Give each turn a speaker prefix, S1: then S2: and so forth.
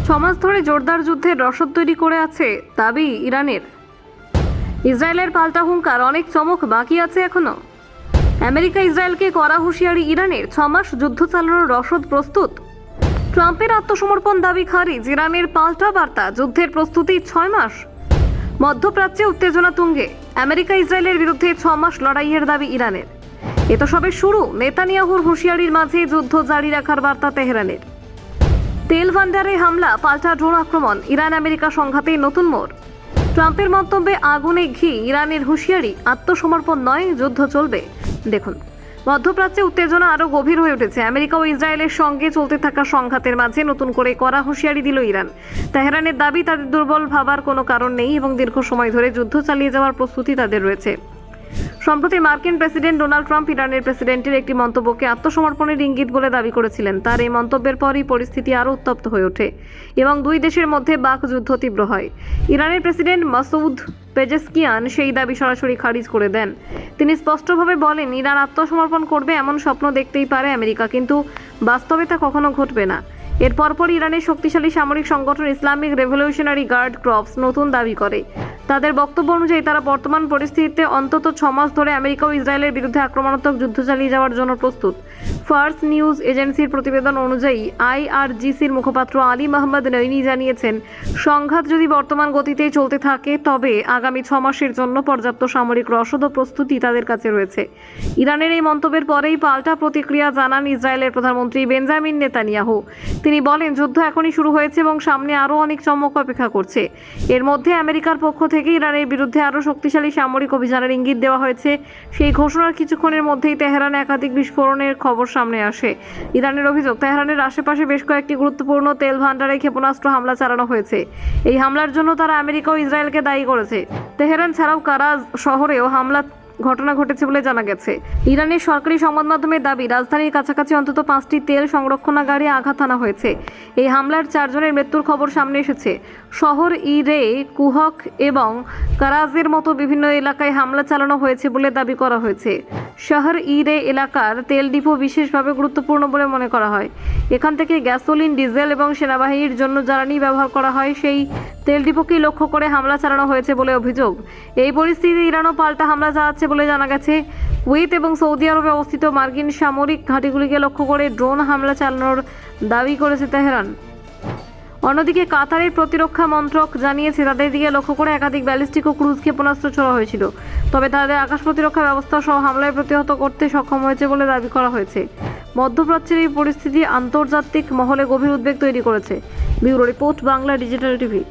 S1: ছমাস ধরে জোরদার যুদ্ধের রসদ তৈরি করে আছে দাবি ইরানের। ইসরায়েলের পাল্টা হুঙ্কার, অনেক চমক বাকি আছে এখনো। আমেরিকা ইসরায়েলকে কড়া হুঁশিয়ারি ইরানের, 6 মাস যুদ্ধ চালানোর রসদ প্রস্তুত। ট্রাম্পের আত্মসমর্পণ দাবি খারিজ, ইরানের পাল্টা বার্তা, যুদ্ধের প্রস্তুতি 6 মাস। মধ্যপ্রাচ্যে উত্তেজনা তুঙ্গে, আমেরিকা ইসরায়েলের বিরুদ্ধে 6 মাস লড়াইয়ের দাবি ইরানের। এ তো সবে শুরু, নেতানিয়াহুর হুঁশিয়ারির মাঝে যুদ্ধ জারি রাখার বার্তা তেহরানের। তেল ভান্ডারে হামলা, পাল্টা ড্রোন আক্রমণ, ইরান আমেরিকা সংঘাতে নতুন মোড়। ট্রাম্পের মন্তব্যে আগুনে ঘি, ইরানের হুঁশিয়ারি, আত্মসমর্পণ নয়, যুদ্ধ চলবে। দেখুন, মধ্যপ্রাচ্যে উত্তেজনা আরও গভীর হয়ে উঠেছে। আমেরিকা ও ইসরায়েলের সঙ্গে চলতে থাকা সংঘাতের মাঝে নতুন করে কড়া হুঁশিয়ারি দিল ইরান। তেহরানের দাবি, তাদের দুর্বল ভাবার কোনো কারণ নেই এবং দীর্ঘ সময় ধরে যুদ্ধ চালিয়ে যাওয়ার প্রস্তুতি তাদের রয়েছে। সম্প্রতি মার্কিন প্রেসিডেন্ট ডোনাল্ড ট্রাম্প ইরানের প্রেসিডেন্টের একটি মন্তব্যকে আত্মসমর্পণের ইঙ্গিত বলে দাবি করেছিলেন। তার এই মন্তব্যের পরই পরিস্থিতি আরও উত্তপ্ত হয়ে ওঠে এবং দুই দেশের মধ্যে বাকযুদ্ধ তীব্র হয়। ইরানের প্রেসিডেন্ট মাসউদ পেজেশকিয়ান সেই দাবি সরাসরি খারিজ করে দেন। তিনি স্পষ্টভাবে বলেন, ইরান আত্মসমর্পণ করবে এমন স্বপ্ন দেখতেই পারে আমেরিকা, কিন্তু বাস্তবে তা কখনো ঘটবে না। এর পরপর ইরানের শক্তিশালী সামরিক সংগঠন ইসলামিক রেভলিউশনারি গার্ড কর্পস নতুন দাবি করে। তাদের বক্তব্য অনুযায়ী তারা বর্তমান পরিস্থিতিতে অন্তত 6 মাস ধরে আমেরিকা ও ইসরায়েলের বিরুদ্ধে আক্রমণাত্মক যুদ্ধ চালিয়ে যাওয়ার জন্য প্রস্তুত। ফার্স নিউজ এজেন্সির প্রতিবেদন অনুযায়ী আইআরজিসির মুখপাত্র আলী মাহমুদ নঈমি জানিয়েছেন, সংঘাত যদি বর্তমান গতিতেই চলতে থাকে তবে আগামী 6 মাসের জন্য পর্যাপ্ত সামরিক রসদ ও প্রস্তুতি তাদের কাছে রয়েছে। ইরানের এই মন্তব্যের পরেই পাল্টা প্রতিক্রিয়া জানান ইসরায়েলের প্রধানমন্ত্রী বেঞ্জামিন নেতানিয়াহু। তিনি বলেন, যুদ্ধ এখনই শুরু হয়েছে এবং সামনে আরও অনেক চমক অপেক্ষা করছে। এর মধ্যে আমেরিকার পক্ষ থেকে ইরানের বিরুদ্ধে আরও শক্তিশালী সামরিক অভিযানের ইঙ্গিত দেওয়া হয়েছে। সেই ঘোষণার কিছুক্ষণের মধ্যেই তেহরানে একাধিক বিস্ফোরণের খবর সামনে আসে। ইরানের অভিযোগ, তেহরানের আশেপাশে বেশ কয়েকটি গুরুত্বপূর্ণ তেল ভান্ডারে ক্ষেপণাস্ত্র হামলা চালানো হয়েছে। এই হামলার জন্য তারা আমেরিকা ও ইসরায়েলকে দায়ী করেছে। তেহরান ছাড়াও কারাজ শহরেও হামলা ঘটনা ঘটেছে বলে জানা গেছে। ইরানের সরকারি সংবাদ মাধ্যমের দাবি, রাজধানীর কাছাকাছি অন্তত 5টি তেল সংরক্ষণাগারে আঘাত হানা হয়েছে। এই হামলার 4 জনের মৃত্যুর খবর সামনে এসেছে। শহর ইরে, কুহক এবং কারাজের মতো বিভিন্ন এলাকায় হামলা চালানো হয়েছে বলে দাবি করা হয়েছে। শহর ইরে এলাকার তেল ডিপো বিশেষভাবে গুরুত্বপূর্ণ বলে মনে করা হয়। এখান থেকে গ্যাসোলিন, ডিজেল এবং সেনাবাহিনীর জন্য জ্বালানি ব্যবহার করা হয়। সেই তেল ডিপোকেই লক্ষ্য করে হামলা চালানো হয়েছে বলে অভিযোগ। এই পরিস্থিতিতে ইরানও পাল্টা হামলা চালাচ্ছে বলে জানা গেছে। কুয়েত এবং সৌদি আরবে অবস্থিত মার্কিন সামরিক ঘাঁটিগুলিকে লক্ষ্য করে ড্রোন হামলা চালানোর দাবি করেছে তেহরান। অন্যদিকে কাতারের প্রতিরক্ষা মন্ত্রক জানিয়েছে, তাদের দিকে লক্ষ্য করে একাধিক ব্যালিস্টিক ও ক্রুজ ক্ষেপণাস্ত্র ছোড়া হয়েছিল, তবে তাদের আকাশ প্রতিরক্ষা ব্যবস্থা সহ হামলায় প্রতিহত করতে সক্ষম হয়েছে বলে দাবি করা হয়েছে। মধ্যপ্রাচ্যের এই পরিস্থিতি আন্তর্জাতিক মহলে গভীর উদ্বেগ তৈরি করেছে। Bureau report, Bangla digital TV.